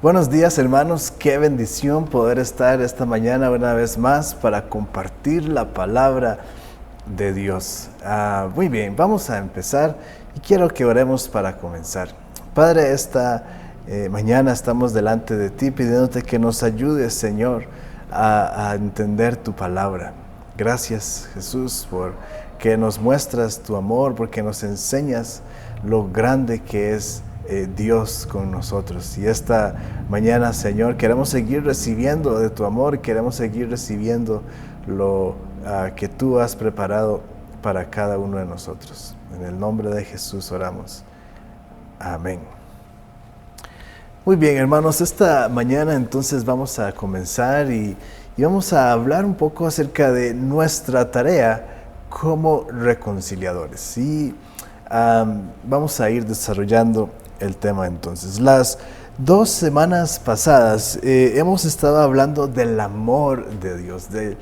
Buenos días, hermanos, qué bendición poder estar esta mañana una vez más para compartir la palabra de Dios. Muy bien, vamos a empezar y quiero que oremos para comenzar. Padre, esta mañana estamos delante de ti pidiéndote que nos ayudes, Señor, a entender tu palabra. Gracias, Jesús, por que nos muestras tu amor, porque nos enseñas lo grande que es Dios con nosotros. Y esta mañana, Señor, queremos seguir recibiendo de tu amor, queremos seguir recibiendo lo que tú has preparado para cada uno de nosotros. En el nombre de Jesús oramos. Amén. Muy bien, hermanos, esta mañana entonces vamos a comenzar y vamos a hablar un poco acerca de nuestra tarea como reconciliadores. Y vamos a ir desarrollando el tema entonces. Las 2 semanas pasadas hemos estado hablando del amor de Dios, de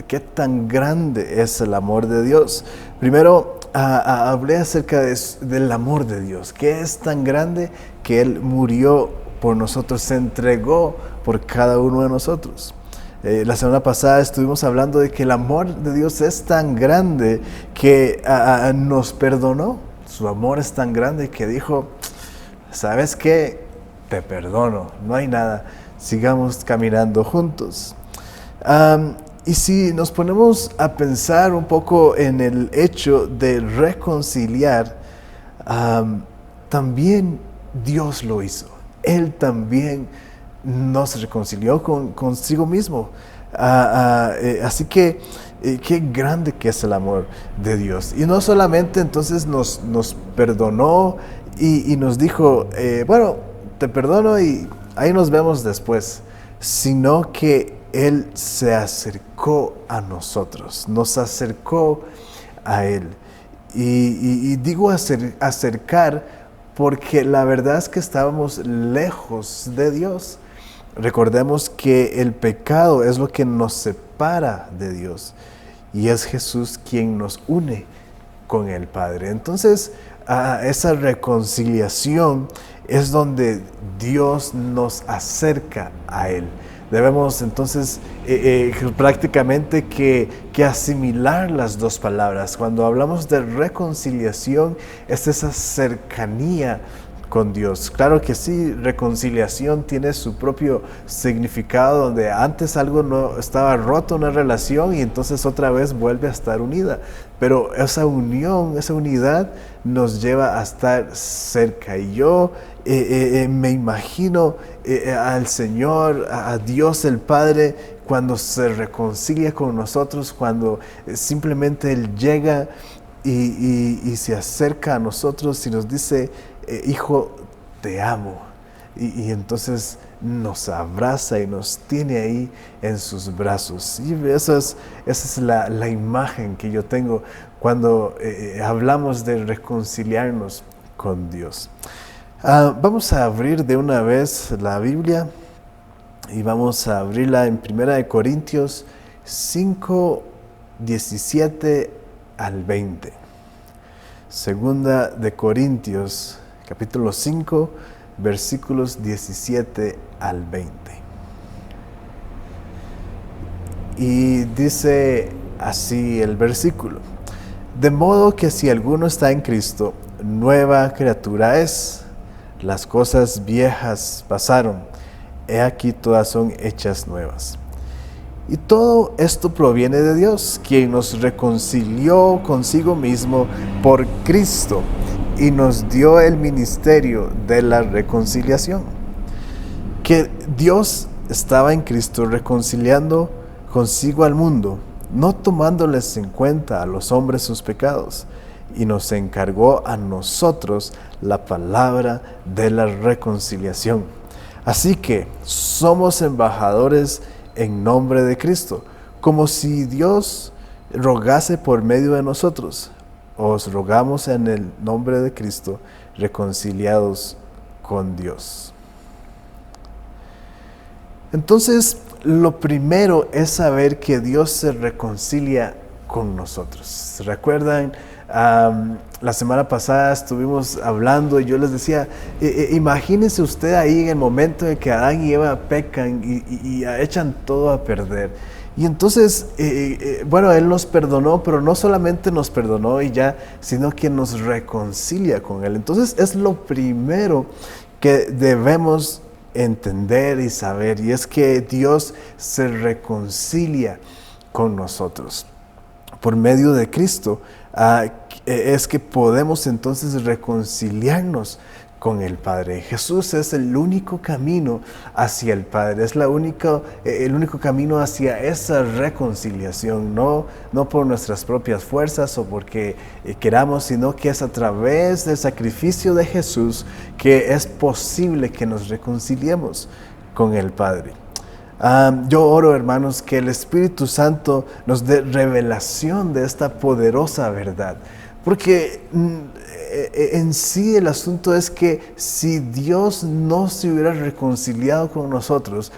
qué tan grande es el amor de Dios. Primero hablé acerca del amor de Dios, que es tan grande que Él murió por nosotros, se entregó por cada uno de nosotros. La semana pasada estuvimos hablando de que el amor de Dios es tan grande que nos perdonó. Su amor es tan grande que dijo, ¿sabes qué? Te perdono, no hay nada, sigamos caminando juntos. Y si nos ponemos a pensar un poco en el hecho de reconciliar, también Dios lo hizo. Él también nos reconcilió consigo mismo. Así que qué grande que es el amor de Dios. Y no solamente entonces nos perdonó y nos dijo, bueno, te perdono y ahí nos vemos después, sino que Él se acercó a nosotros, nos acercó a Él. Y digo acercar porque la verdad es que estábamos lejos de Dios. Recordemos que el pecado es lo que nos separa de Dios y es Jesús quien nos une con el Padre. Entonces, esa reconciliación es donde Dios nos acerca a Él. Debemos entonces prácticamente que asimilar las dos palabras. Cuando hablamos de reconciliación, es esa cercanía con Dios. Claro que sí, reconciliación tiene su propio significado, donde antes algo no estaba roto, una relación, y entonces otra vez vuelve a estar unida. Pero esa unión, esa unidad nos lleva a estar cerca. Y yo me imagino al Señor, a Dios el Padre, cuando se reconcilia con nosotros, cuando simplemente Él llega y se acerca a nosotros y nos dice, hijo, te amo. Y entonces nos abraza y nos tiene ahí en sus brazos. Y esa es la imagen que yo tengo cuando hablamos de reconciliarnos con Dios. Vamos a abrir de una vez la Biblia y vamos a abrirla en 1 Corintios 5, 17 al 20. Segunda de Corintios, capítulo 5, versículos 17 al 20. Y dice así el versículo: de modo que si alguno está en Cristo, nueva criatura es. Las cosas viejas pasaron, he aquí todas son hechas nuevas. Y todo esto proviene de Dios, quien nos reconcilió consigo mismo por Cristo y nos dio el ministerio de la reconciliación. Que Dios estaba en Cristo reconciliando consigo al mundo, no tomándoles en cuenta a los hombres sus pecados, y nos encargó a nosotros la palabra de la reconciliación. Así que somos embajadores en nombre de Cristo, como si Dios rogase por medio de nosotros. Os rogamos en el nombre de Cristo, reconciliados con Dios. Entonces, lo primero es saber que Dios se reconcilia con nosotros. ¿Recuerdan La semana pasada estuvimos hablando y yo les decía, imagínense usted ahí en el momento en que Adán y Eva pecan y echan todo a perder. Y entonces, bueno, Él nos perdonó, pero no solamente nos perdonó y ya, sino que nos reconcilia con Él. Entonces es lo primero que debemos entender y saber, y es que Dios se reconcilia con nosotros. Por medio de Cristo, es que podemos entonces reconciliarnos con el Padre. Jesús es el único camino hacia el Padre, es el único camino hacia esa reconciliación, no por nuestras propias fuerzas o porque queramos, sino que es a través del sacrificio de Jesús que es posible que nos reconciliemos con el Padre. Yo oro, hermanos, que el Espíritu Santo nos dé revelación de esta poderosa verdad, porque en sí el asunto es que si Dios no se hubiera reconciliado con nosotros,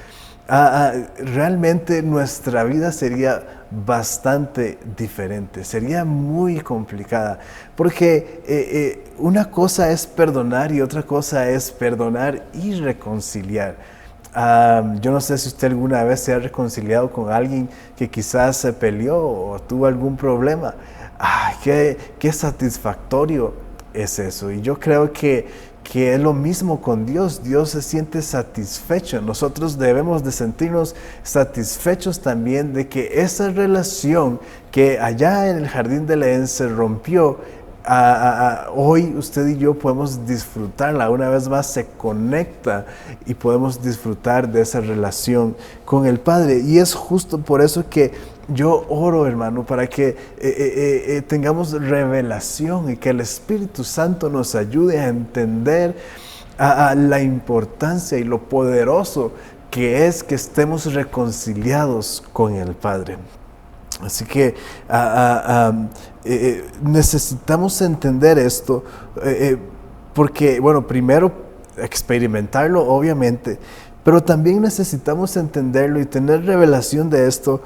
realmente nuestra vida sería bastante diferente, sería muy complicada, porque una cosa es perdonar y otra cosa es perdonar y reconciliar. Yo no sé si usted alguna vez se ha reconciliado con alguien que quizás se peleó o tuvo algún problema. Qué satisfactorio es eso. Y yo creo que es lo mismo con Dios. Dios se siente satisfecho. Nosotros debemos de sentirnos satisfechos también de que esa relación que allá en el jardín del Edén se rompió, hoy usted y yo podemos disfrutarla, una vez más se conecta y podemos disfrutar de esa relación con el Padre. Y es justo por eso que yo oro, hermano, para que tengamos revelación y que el Espíritu Santo nos ayude a entender la importancia y lo poderoso que es que estemos reconciliados con el Padre. Así que necesitamos entender esto porque, bueno, primero experimentarlo, obviamente, pero también necesitamos entenderlo y tener revelación de esto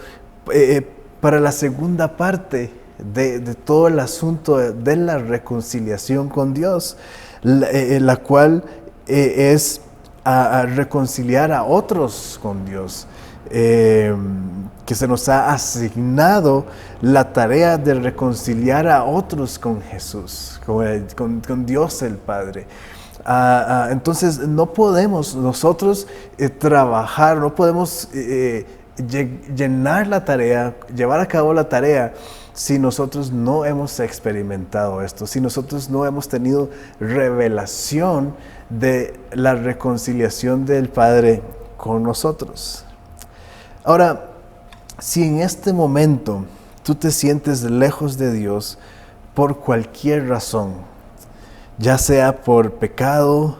para la segunda parte de todo el asunto de la reconciliación con Dios, la cual es a reconciliar a otros con Dios. Que se nos ha asignado la tarea de reconciliar a otros con Jesús, con Dios el Padre. Entonces no podemos nosotros trabajar, no podemos llenar la tarea, llevar a cabo la tarea si nosotros no hemos experimentado esto, si nosotros no hemos tenido revelación de la reconciliación del Padre con nosotros. Ahora, si en este momento tú te sientes lejos de Dios por cualquier razón, ya sea por pecado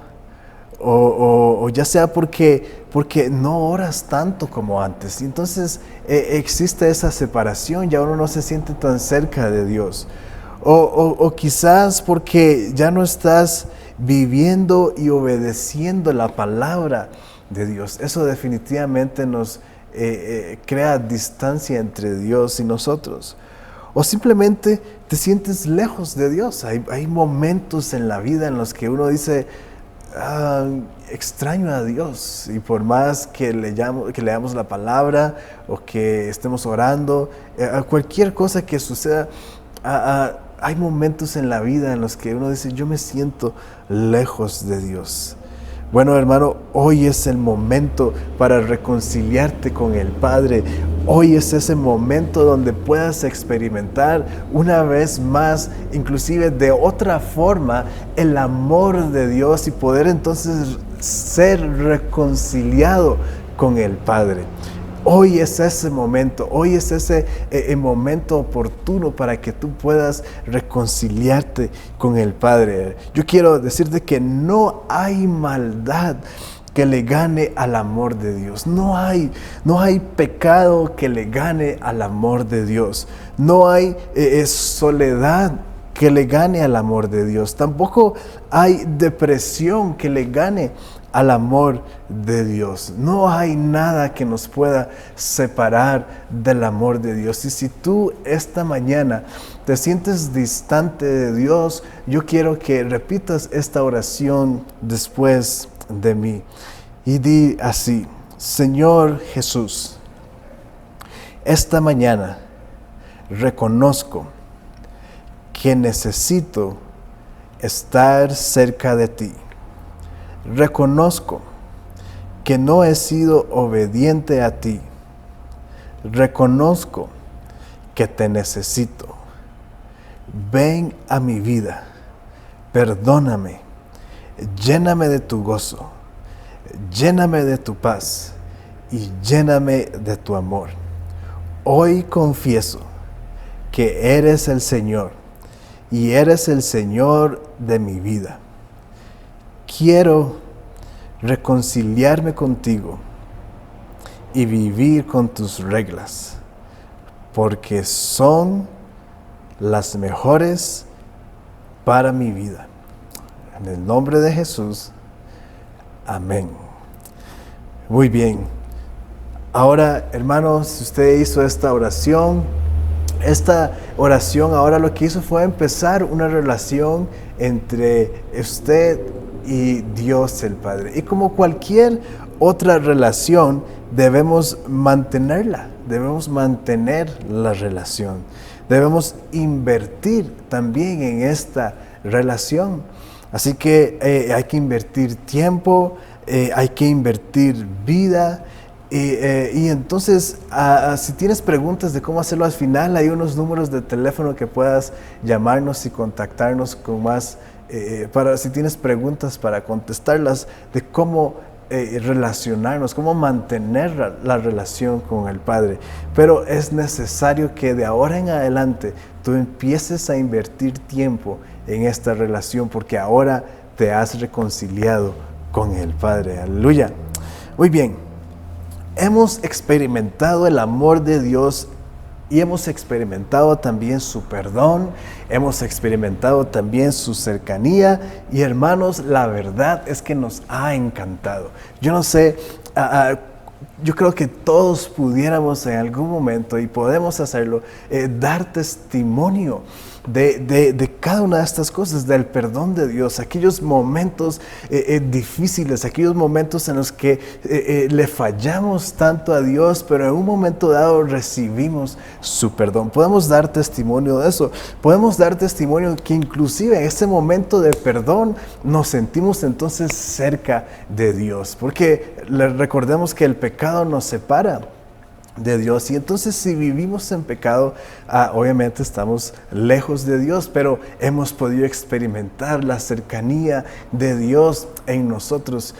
o ya sea porque no oras tanto como antes, y entonces existe esa separación, ya uno no se siente tan cerca de Dios, o quizás porque ya no estás viviendo y obedeciendo la palabra de Dios. Eso definitivamente nos crea distancia entre Dios y nosotros. O simplemente te sientes lejos de Dios. Hay momentos en la vida en los que uno dice, extraño a Dios, y por más que leamos la palabra o que estemos orando, cualquier cosa que suceda, hay momentos en la vida en los que uno dice, yo me siento lejos de Dios. Bueno, hermano, hoy es el momento para reconciliarte con el Padre. Hoy es ese momento donde puedas experimentar una vez más, inclusive de otra forma, el amor de Dios y poder entonces ser reconciliado con el Padre. Hoy es ese momento, hoy es ese momento oportuno para que tú puedas reconciliarte con el Padre. Yo quiero decirte que no hay maldad que le gane al amor de Dios. No hay pecado que le gane al amor de Dios. No hay soledad que le gane al amor de Dios. Tampoco hay depresión que le gane al amor de Dios. No hay nada que nos pueda separar del amor de Dios. Y si tú esta mañana te sientes distante de Dios, yo quiero que repitas esta oración después de mí. Y di así: Señor Jesús, esta mañana reconozco que necesito estar cerca de ti. Reconozco que no he sido obediente a ti. Reconozco que te necesito. Ven a mi vida, perdóname, lléname de tu gozo, lléname de tu paz y lléname de tu amor. Hoy confieso que eres el Señor y eres el Señor de mi vida. Quiero reconciliarme contigo y vivir con tus reglas, porque son las mejores para mi vida. En el nombre de Jesús, amén. Muy bien. Ahora, hermanos, si usted hizo esta oración ahora lo que hizo fue empezar una relación entre usted y Dios el Padre. Y como cualquier otra relación, debemos mantenerla, debemos mantener la relación. Debemos invertir también en esta relación. Así que hay que invertir tiempo, hay que invertir vida. Y entonces, si tienes preguntas de cómo hacerlo al final, hay unos números de teléfono que puedas llamarnos y contactarnos con más, si tienes preguntas para contestarlas, de cómo relacionarnos, cómo mantener la relación con el Padre. Pero es necesario que de ahora en adelante tú empieces a invertir tiempo en esta relación, porque ahora te has reconciliado con el Padre. Aleluya. Muy bien. Hemos experimentado el amor de Dios y hemos experimentado también su perdón, hemos experimentado también su cercanía y, hermanos, la verdad es que nos ha encantado. Yo no sé, yo creo que todos pudiéramos en algún momento, y podemos hacerlo, dar testimonio de cada una de estas cosas, del perdón de Dios, aquellos momentos difíciles, aquellos momentos en los que le fallamos tanto a Dios, pero en un momento dado recibimos su perdón. Podemos dar testimonio de eso, podemos dar testimonio que inclusive en ese momento de perdón nos sentimos entonces cerca de Dios, porque recordemos que el pecado nos separa de Dios, y entonces si vivimos en pecado, obviamente estamos lejos de Dios, pero hemos podido experimentar la cercanía de Dios en nosotros,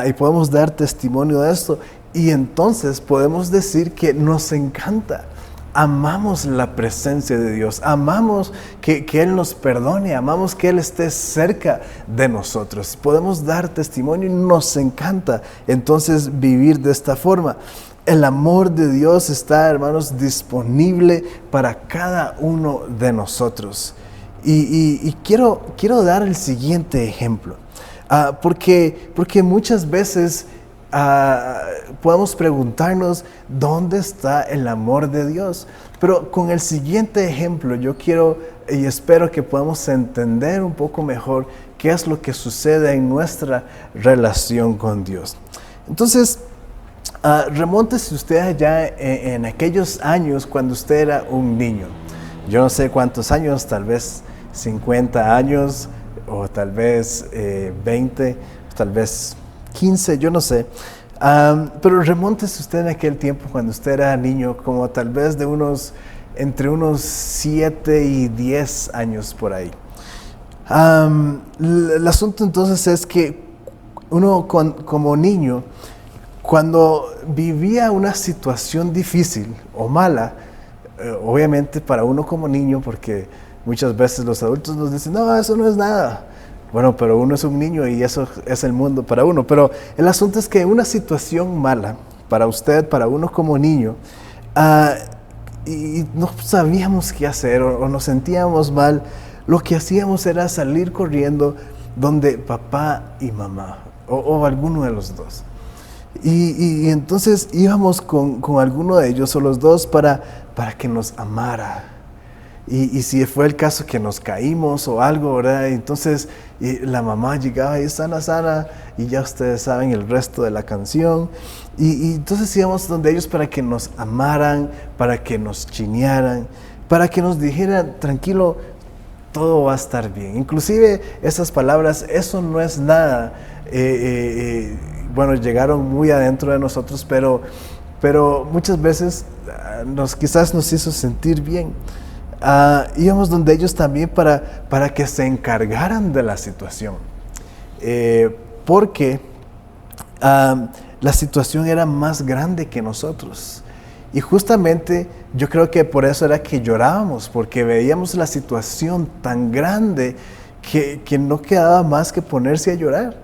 y podemos dar testimonio de esto, y entonces podemos decir que nos encanta. Amamos la presencia de Dios, amamos que Él nos perdone, amamos que Él esté cerca de nosotros. Podemos dar testimonio y nos encanta entonces vivir de esta forma. El amor de Dios está, hermanos, disponible para cada uno de nosotros. Y quiero dar el siguiente ejemplo, porque muchas veces podemos preguntarnos dónde está el amor de Dios. Pero con el siguiente ejemplo yo quiero y espero que podamos entender un poco mejor qué es lo que sucede en nuestra relación con Dios. Entonces, remóntese usted allá en aquellos años cuando usted era un niño. Yo no sé cuántos años, tal vez 50 años, o tal vez 20, tal vez 15, yo no sé. Pero remóntese usted en aquel tiempo cuando usted era niño, como tal vez entre unos 7 y 10 años por ahí. El asunto entonces es que uno como niño, cuando vivía una situación difícil o mala, obviamente para uno como niño, porque muchas veces los adultos nos dicen, no, eso no es nada. Bueno, pero uno es un niño y eso es el mundo para uno. Pero el asunto es que una situación mala para usted, para uno como niño, y no sabíamos qué hacer o nos sentíamos mal, lo que hacíamos era salir corriendo donde papá y mamá, o alguno de los dos. Y entonces íbamos con alguno de ellos o los dos para que nos amara. Y si fue el caso que nos caímos o algo, ¿verdad? Entonces la mamá llegaba y sana, sana, y ya ustedes saben el resto de la canción. Y entonces íbamos donde ellos para que nos amaran, para que nos chinearan, para que nos dijeran, tranquilo, todo va a estar bien. Inclusive esas palabras, eso no es nada. Bueno, llegaron muy adentro de nosotros, pero muchas veces quizás nos hizo sentir bien. Íbamos donde ellos también para que se encargaran de la situación, porque la situación era más grande que nosotros. Y justamente yo creo que por eso era que llorábamos, porque veíamos la situación tan grande que no quedaba más que ponerse a llorar.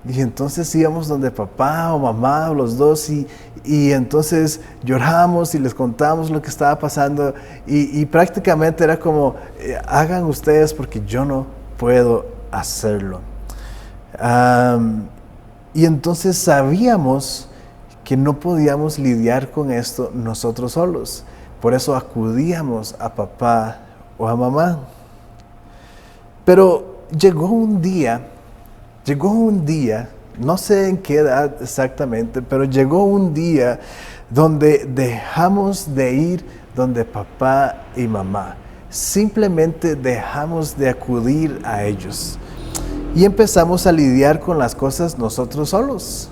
Y entonces íbamos donde papá o mamá o los dos y entonces llorábamos y les contábamos lo que estaba pasando y prácticamente era como, hagan ustedes porque yo no puedo hacerlo. Y entonces sabíamos que no podíamos lidiar con esto nosotros solos. Por eso acudíamos a papá o a mamá. Pero llegó un día, no sé en qué edad exactamente, pero llegó un día donde dejamos de ir donde papá y mamá. Simplemente dejamos de acudir a ellos. Y empezamos a lidiar con las cosas nosotros solos.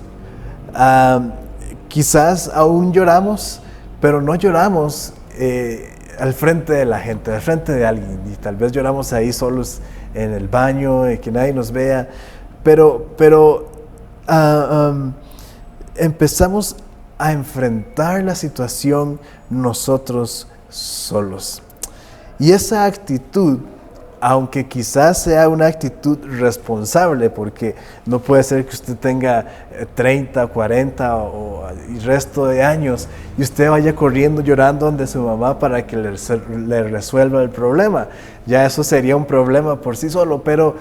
Quizás aún lloramos, pero no lloramos al frente de la gente, al frente de alguien. Y tal vez lloramos ahí solos en el baño, que nadie nos vea. Pero empezamos a enfrentar la situación nosotros solos. Y esa actitud, aunque quizás sea una actitud responsable, porque no puede ser que usted tenga 30, 40 o el resto de años y usted vaya corriendo llorando donde su mamá para que le resuelva el problema. Ya eso sería un problema por sí solo, pero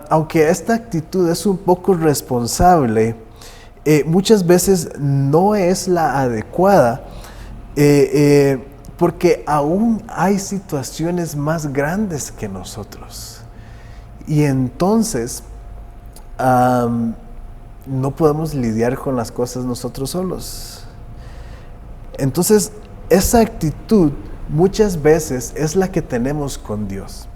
aunque esta actitud es un poco responsable, muchas veces no es la adecuada, porque aún hay situaciones más grandes que nosotros. Y entonces no podemos lidiar con las cosas nosotros solos. Entonces, esa actitud muchas veces es la que tenemos con Dios.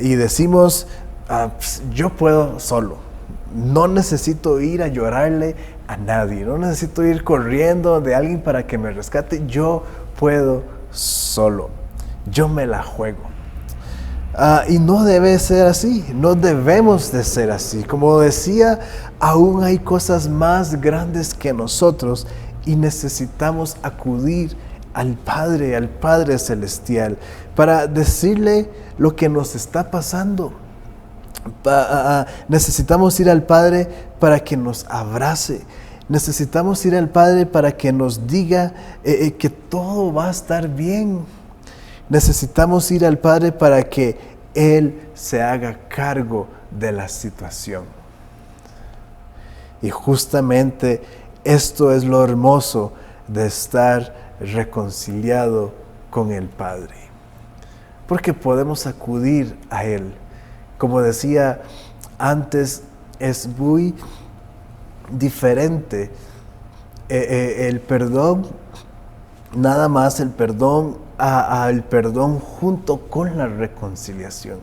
Y decimos, pues, yo puedo solo. No necesito ir a llorarle a nadie. No necesito ir corriendo de alguien para que me rescate. Yo puedo solo. Yo me la juego. Y no debe ser así. No debemos de ser así. Como decía, aún hay cosas más grandes que nosotros y necesitamos acudir al Padre Celestial, para decirle lo que nos está pasando. Necesitamos ir al Padre para que nos abrace. Necesitamos ir al Padre para que nos diga que todo va a estar bien. Necesitamos ir al Padre para que Él se haga cargo de la situación. Y justamente esto es lo hermoso de estar reconciliado con el Padre, porque podemos acudir a Él. Como decía antes, es muy diferente el perdón, nada más el perdón al perdón junto con la reconciliación.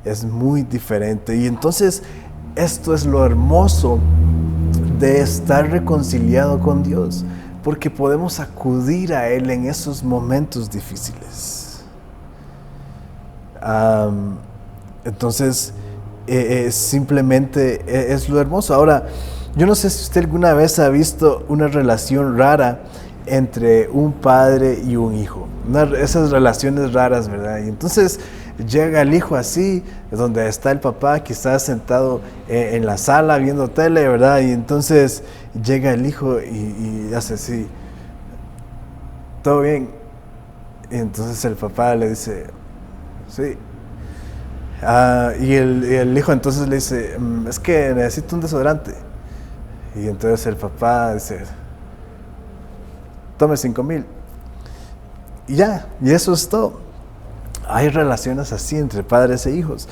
Es muy diferente. Y entonces esto es lo hermoso de estar reconciliado con Dios, porque podemos acudir a Él en esos momentos difíciles. Entonces, simplemente es lo hermoso. Ahora, yo no sé si usted alguna vez ha visto una relación rara entre un padre y un hijo. Esas relaciones raras, ¿verdad? Y entonces llega el hijo así, donde está el papá quizás sentado en la sala viendo tele, ¿verdad? Y entonces llega el hijo y hace así, ¿todo bien? Y entonces el papá le dice, Sí. Y el hijo entonces le dice, es que necesito un desodorante. Y entonces el papá dice, tome 5,000. Y ya, y eso es todo. Hay relaciones así entre padres e hijos.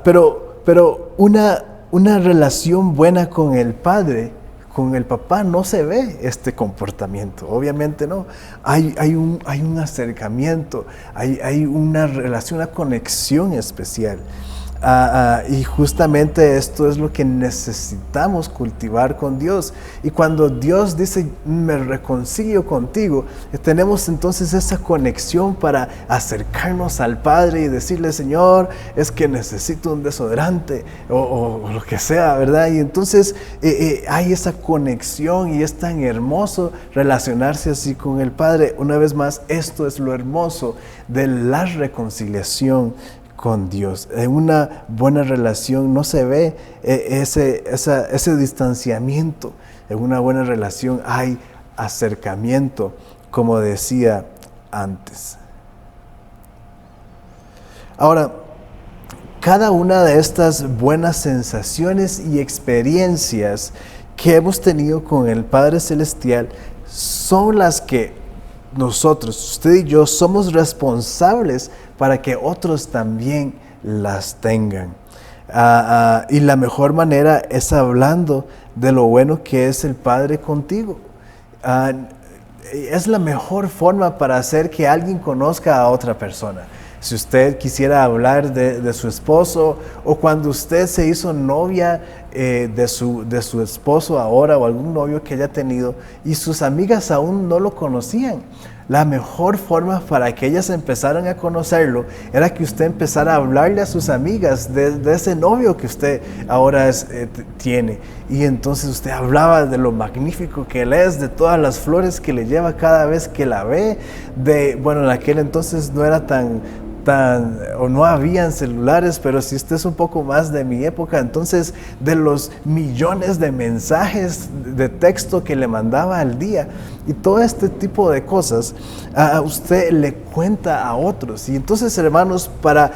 Pero una relación buena con el padre, con el papá, no se ve este comportamiento. Obviamente no. Hay un acercamiento, hay una relación, una conexión especial. Y justamente esto es lo que necesitamos cultivar con Dios. Y cuando Dios dice, me reconcilio contigo, tenemos entonces esa conexión para acercarnos al Padre y decirle, Señor, es que necesito un desodorante o lo que sea, ¿verdad? Y entonces hay esa conexión y es tan hermoso relacionarse así con el Padre. Una vez más, esto es lo hermoso de la reconciliación con Dios. En una buena relación no se ve ese distanciamiento. En una buena relación hay acercamiento, como decía antes. Ahora, cada una de estas buenas sensaciones y experiencias que hemos tenido con el Padre Celestial son las que nosotros, usted y yo, somos responsables para que otros también las tengan. Y la mejor manera es hablando de lo bueno que es el Padre contigo. Es la mejor forma para hacer que alguien conozca a otra persona. Si usted quisiera hablar de su esposo, o cuando usted se hizo novia de su esposo ahora, o algún novio que haya tenido y sus amigas aún no lo conocían, la mejor forma para que ellas empezaran a conocerlo era que usted empezara a hablarle a sus amigas de ese novio que usted ahora tiene. Y entonces usted hablaba de lo magnífico que él es, de todas las flores que le lleva cada vez que la ve, en aquel entonces no era o no habían celulares, pero si usted es un poco más de mi época, entonces de los millones de mensajes de texto que le mandaba al día y todo este tipo de cosas, a usted le cuenta a otros. Y entonces, hermanos, para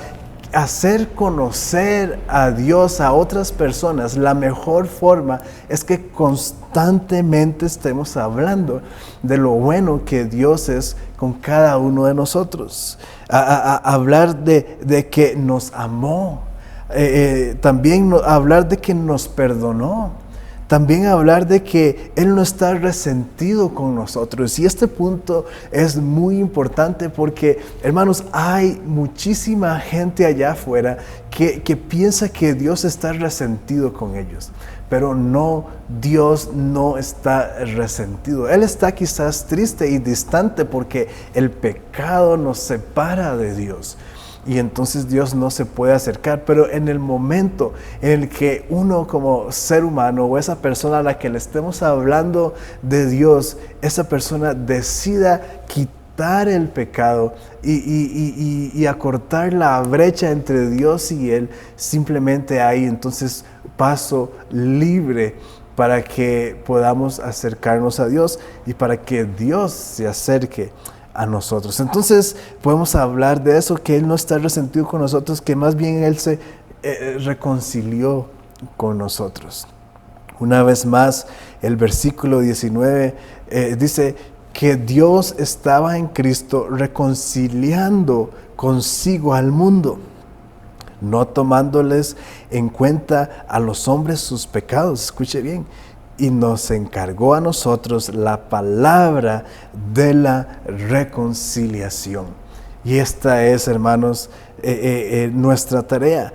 hacer conocer a Dios a otras personas, la mejor forma es que constantemente estemos hablando de lo bueno que Dios es con cada uno de nosotros. Hablar de que nos amó, también hablar de que nos perdonó. También hablar de que Él no está resentido con nosotros. Y este punto es muy importante porque, hermanos, hay muchísima gente allá afuera que piensa que Dios está resentido con ellos. Pero no, Dios no está resentido. Él está quizás triste y distante porque el pecado nos separa de Dios. Y entonces Dios no se puede acercar, pero en el momento en el que uno como ser humano o esa persona a la que le estemos hablando de Dios, esa persona decida quitar el pecado y acortar la brecha entre Dios y Él, simplemente hay entonces paso libre para que podamos acercarnos a Dios y para que Dios se acerque a nosotros. Entonces podemos hablar de eso, que Él no está resentido con nosotros, que más bien Él se reconcilió con nosotros. Una vez más, el versículo 19 dice que Dios estaba en Cristo reconciliando consigo al mundo, no tomándoles en cuenta a los hombres sus pecados. Escuche bien. Y nos encargó a nosotros la palabra de la reconciliación. Y esta es, hermanos, nuestra tarea.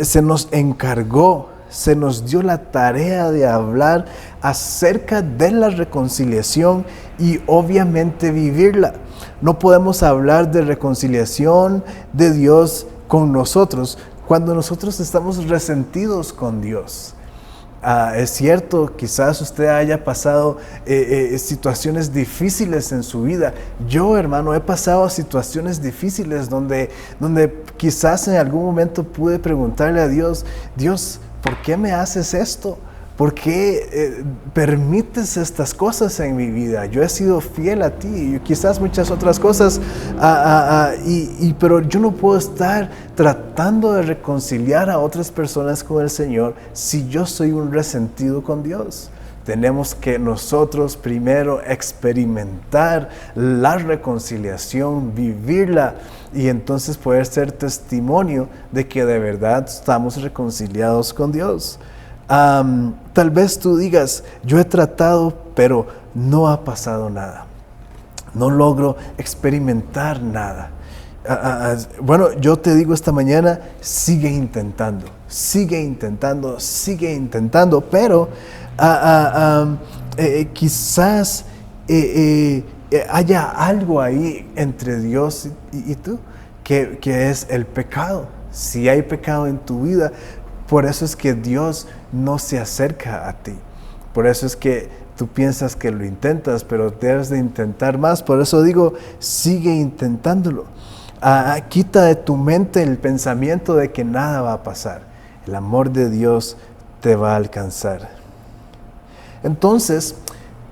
Se nos encargó, se nos dio la tarea de hablar acerca de la reconciliación y obviamente vivirla. No podemos hablar de reconciliación de Dios con nosotros cuando nosotros estamos resentidos con Dios. Es cierto, quizás usted haya pasado situaciones difíciles en su vida. Yo, hermano, he pasado situaciones difíciles donde quizás en algún momento pude preguntarle a Dios, Dios, ¿por qué me haces esto? ¿Por qué permites estas cosas en mi vida? Yo he sido fiel a ti y quizás muchas otras cosas, pero yo no puedo estar tratando de reconciliar a otras personas con el Señor si yo soy un resentido con Dios. Tenemos que nosotros primero experimentar la reconciliación, vivirla y entonces poder ser testimonio de que de verdad estamos reconciliados con Dios. Tal vez tú digas, yo he tratado, pero no ha pasado nada. No logro experimentar nada. Bueno, yo te digo esta mañana, sigue intentando, pero quizás haya algo ahí entre Dios y tú, que es el pecado. Si hay pecado en tu vida, por eso es que Dios no se acerca a ti. Por eso es que tú piensas que lo intentas, pero debes de intentar más. Por eso digo, sigue intentándolo. Quita de tu mente el pensamiento de que nada va a pasar. El amor de Dios te va a alcanzar. Entonces,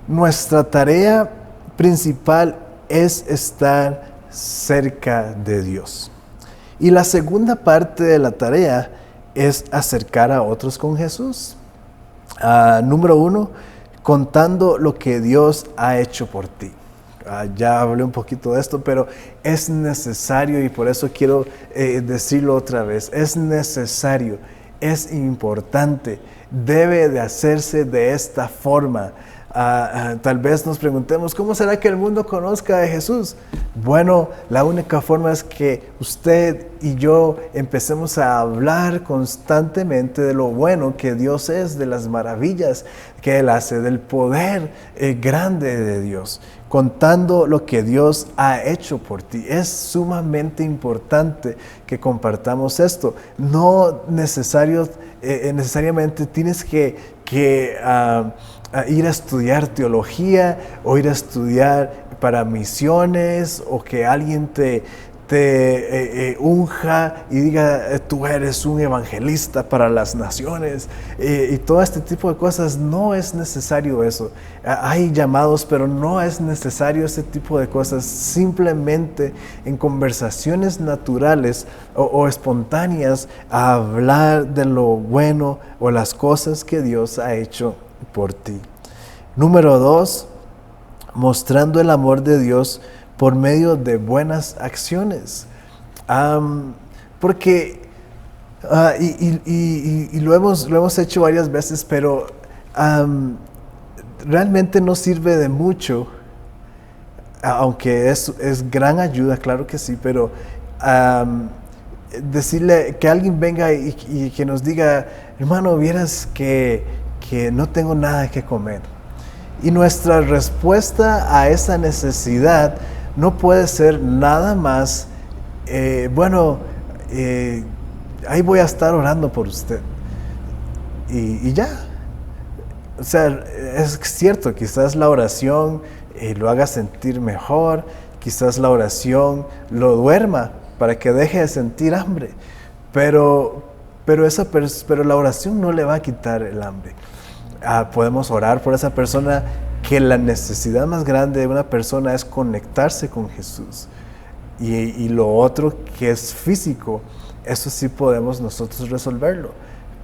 nuestra tarea principal es estar cerca de Dios. Y la segunda parte de la tarea es acercar a otros con Jesús. Número 1, contando lo que Dios ha hecho por ti. Ya hablé un poquito de esto, pero es necesario y por eso quiero decirlo otra vez. Es necesario, es importante, debe de hacerse de esta forma. Tal vez nos preguntemos, ¿cómo será que el mundo conozca de Jesús? Bueno, la única forma es que usted y yo empecemos a hablar constantemente de lo bueno que Dios es, de las maravillas que Él hace, del poder grande de Dios, contando lo que Dios ha hecho por ti. Es sumamente importante que compartamos esto. No necesariamente tienes que ir a estudiar teología o ir a estudiar para misiones o que alguien te unja y diga tú eres un evangelista para las naciones y todo este tipo de cosas. No es necesario eso. Hay llamados, pero no es necesario ese tipo de cosas. Simplemente en conversaciones naturales o espontáneas a hablar de lo bueno o las cosas que Dios ha hecho por ti. Número 2, mostrando el amor de Dios por medio de buenas acciones. Porque, lo hemos hecho varias veces, pero realmente no sirve de mucho, aunque es gran ayuda, claro que sí, pero decirle que alguien venga y que nos diga, hermano, vieras que no tengo nada que comer. Y nuestra respuesta a esa necesidad no puede ser nada más, ahí voy a estar orando por usted. Y ya. O sea, es cierto, quizás la oración lo haga sentir mejor, quizás la oración lo duerma para que deje de sentir hambre, pero la oración no le va a quitar el hambre. Podemos orar por esa persona, que la necesidad más grande de una persona es conectarse con Jesús. Y lo otro que es físico, eso sí podemos nosotros resolverlo.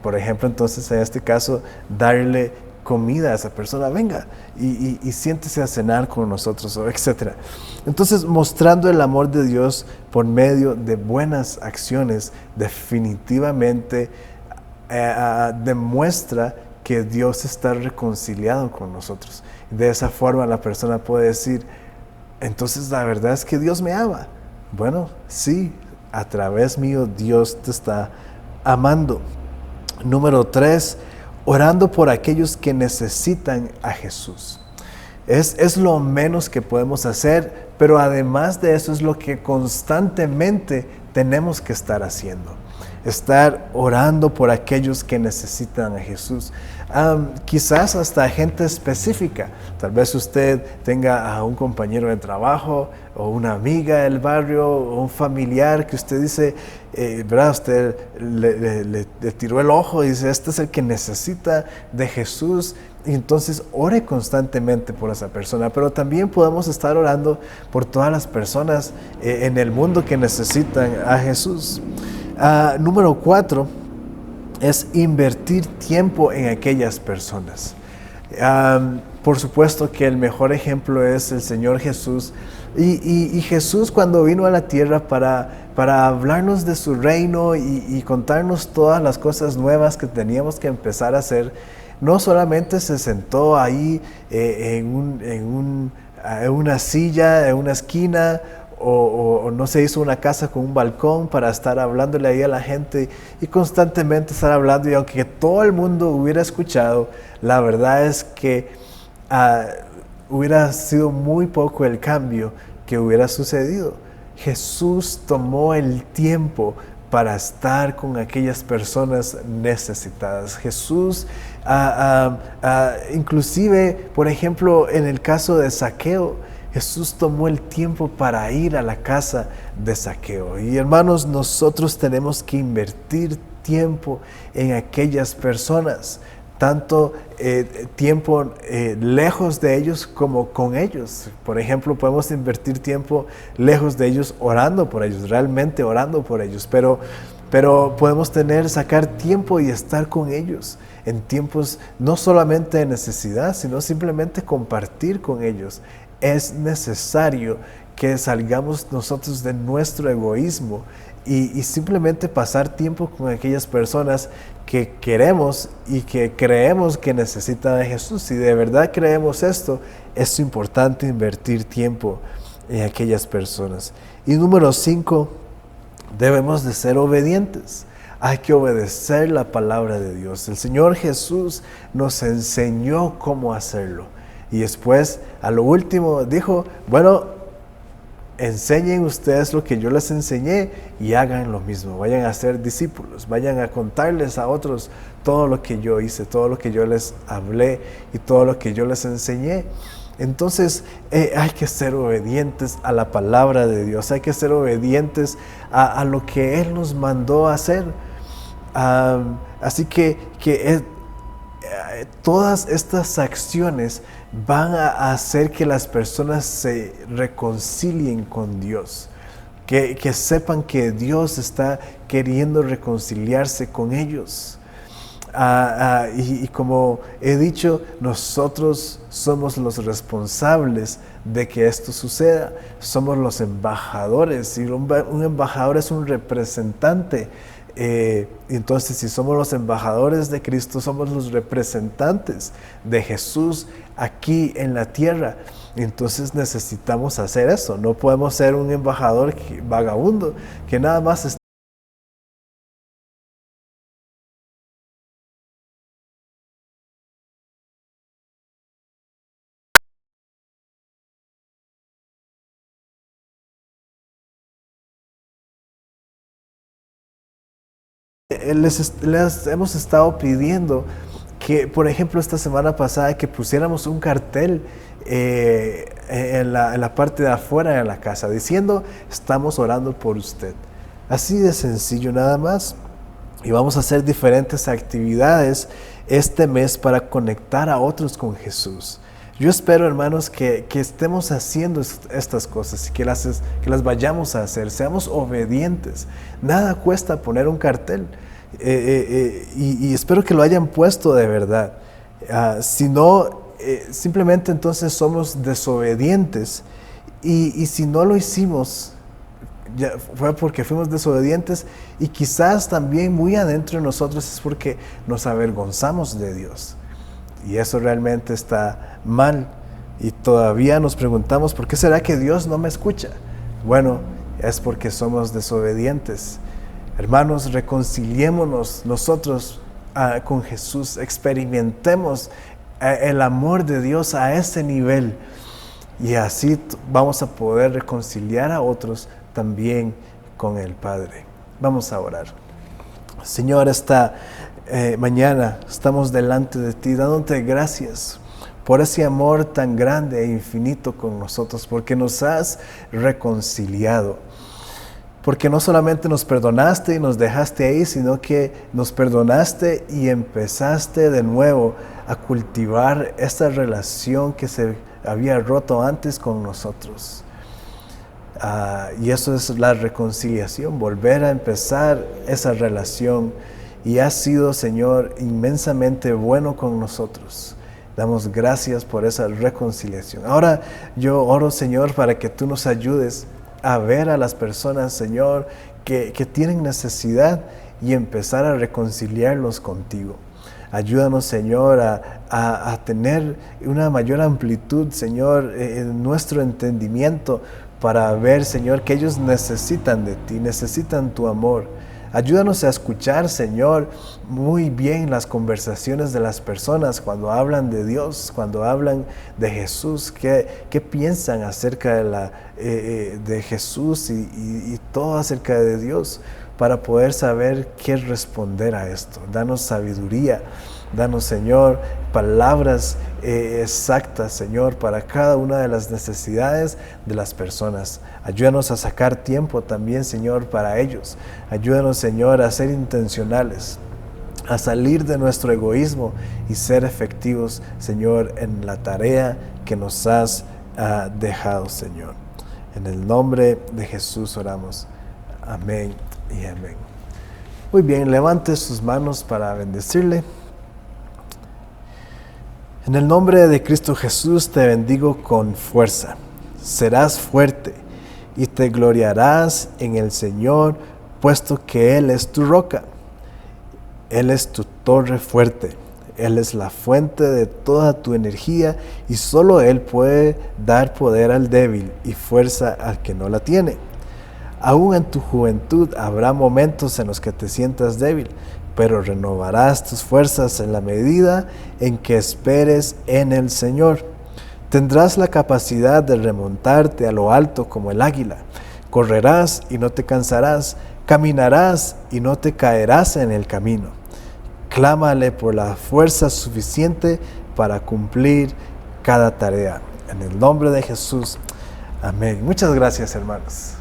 Por ejemplo, entonces en este caso, darle comida a esa persona, venga y siéntese a cenar con nosotros, etc. Entonces, mostrando el amor de Dios por medio de buenas acciones, definitivamente demuestra que Dios está reconciliado con nosotros. De esa forma la persona puede decir, entonces la verdad es que Dios me ama. Bueno, sí, a través mío Dios te está amando. Número 3, orando por aquellos que necesitan a Jesús. Es lo menos que podemos hacer, pero además de eso es lo que constantemente tenemos que estar haciendo. estar orando por aquellos que necesitan a Jesús. Quizás hasta gente específica. Tal vez usted tenga a un compañero de trabajo o una amiga del barrio o un familiar que usted dice, ¿verdad? Usted le tiró el ojo y dice, este es el que necesita de Jesús. Y entonces ore constantemente por esa persona, pero también podemos estar orando por todas las personas en el mundo que necesitan a Jesús. Número 4 es invertir tiempo en aquellas personas. Por supuesto que el mejor ejemplo es el Señor Jesús. Y Jesús, cuando vino a la tierra para hablarnos de su reino y contarnos todas las cosas nuevas que teníamos que empezar a hacer, no solamente se sentó ahí en una silla, en una esquina, o no se hizo una casa con un balcón para estar hablándole ahí a la gente y constantemente estar hablando. Y aunque todo el mundo hubiera escuchado, la verdad es que hubiera sido muy poco el cambio que hubiera sucedido. Jesús tomó el tiempo para estar con aquellas personas necesitadas. Jesús, inclusive, por ejemplo, en el caso de Zaqueo, Jesús tomó el tiempo para ir a la casa de Zaqueo. Y hermanos, nosotros tenemos que invertir tiempo en aquellas personas, tanto tiempo lejos de ellos como con ellos. Por ejemplo, podemos invertir tiempo lejos de ellos orando por ellos, realmente orando por ellos, pero podemos sacar tiempo y estar con ellos en tiempos no solamente de necesidad, sino simplemente compartir con ellos. Es necesario que salgamos nosotros de nuestro egoísmo y simplemente pasar tiempo con aquellas personas que queremos y que creemos que necesitan a Jesús. Si de verdad creemos esto, es importante invertir tiempo en aquellas personas. Y número 5, debemos de ser obedientes. Hay que obedecer la palabra de Dios. El Señor Jesús nos enseñó cómo hacerlo. Y después, a lo último, dijo, bueno, enseñen ustedes lo que yo les enseñé y hagan lo mismo. Vayan a ser discípulos, vayan a contarles a otros todo lo que yo hice, todo lo que yo les hablé y todo lo que yo les enseñé. Entonces hay que ser obedientes a la palabra de Dios, hay que ser obedientes a lo que Él nos mandó a hacer. Así que todas estas acciones van a hacer que las personas se reconcilien con Dios, que sepan que Dios está queriendo reconciliarse con ellos. Y como he dicho, nosotros somos los responsables de que esto suceda. Somos los embajadores, y un embajador es un representante. Entonces, si somos los embajadores de Cristo, somos los representantes de Jesús aquí en la tierra. Entonces necesitamos hacer eso. No podemos ser un embajador vagabundo que nada más está. Les hemos estado pidiendo que, por ejemplo, esta semana pasada, que pusiéramos un cartel en la parte de afuera de la casa diciendo, estamos orando por usted. Así de sencillo nada más. Y vamos a hacer diferentes actividades este mes para conectar a otros con Jesús. Yo espero, hermanos, que estemos haciendo estas cosas y que las vayamos a hacer. Seamos obedientes. Nada cuesta poner un cartel. Y espero que lo hayan puesto de verdad. Si no, simplemente entonces somos desobedientes. Y si no lo hicimos, ya fue porque fuimos desobedientes, y quizás también muy adentro de nosotros es porque nos avergonzamos de Dios. Y eso realmente está mal. Y todavía nos preguntamos, ¿por qué será que Dios no me escucha? Bueno, es porque somos desobedientes. Hermanos, reconciliémonos nosotros con Jesús. Experimentemos el amor de Dios a ese nivel. Y así vamos a poder reconciliar a otros también con el Padre. Vamos a orar. Señor, esta mañana estamos delante de ti, dándote gracias por ese amor tan grande e infinito con nosotros, porque nos has reconciliado. Porque no solamente nos perdonaste y nos dejaste ahí, sino que nos perdonaste y empezaste de nuevo a cultivar esta relación que se había roto antes con nosotros. Y eso es la reconciliación, volver a empezar esa relación. Y has sido, Señor, inmensamente bueno con nosotros. Damos gracias por esa reconciliación. Ahora yo oro, Señor, para que tú nos ayudes a ver a las personas, Señor, que tienen necesidad y empezar a reconciliarlos contigo. Ayúdanos, Señor, a tener una mayor amplitud, Señor, en nuestro entendimiento para ver, Señor, que ellos necesitan de ti, necesitan tu amor. Ayúdanos a escuchar, Señor, muy bien las conversaciones de las personas cuando hablan de Dios, cuando hablan de Jesús, qué piensan acerca de Jesús y todo acerca de Dios, para poder saber qué responder a esto. Danos sabiduría, danos, Señor, palabras exactas, Señor, para cada una de las necesidades de las personas. Ayúdanos a sacar tiempo también, Señor, para ellos. Ayúdanos, Señor, a ser intencionales, a salir de nuestro egoísmo y ser efectivos, Señor, en la tarea que nos has dejado, Señor. En el nombre de Jesús oramos. Amén y amén. Muy bien, levante sus manos para bendecirle. En el nombre de Cristo Jesús te bendigo con fuerza. Serás fuerte y te gloriarás en el Señor, puesto que Él es tu roca. Él es tu torre fuerte. Él es la fuente de toda tu energía y solo Él puede dar poder al débil y fuerza al que no la tiene. Aún en tu juventud habrá momentos en los que te sientas débil, pero renovarás tus fuerzas en la medida en que esperes en el Señor. Tendrás la capacidad de remontarte a lo alto como el águila. Correrás y no te cansarás, caminarás y no te caerás en el camino. Clámale por la fuerza suficiente para cumplir cada tarea. En el nombre de Jesús. Amén. Muchas gracias, hermanos.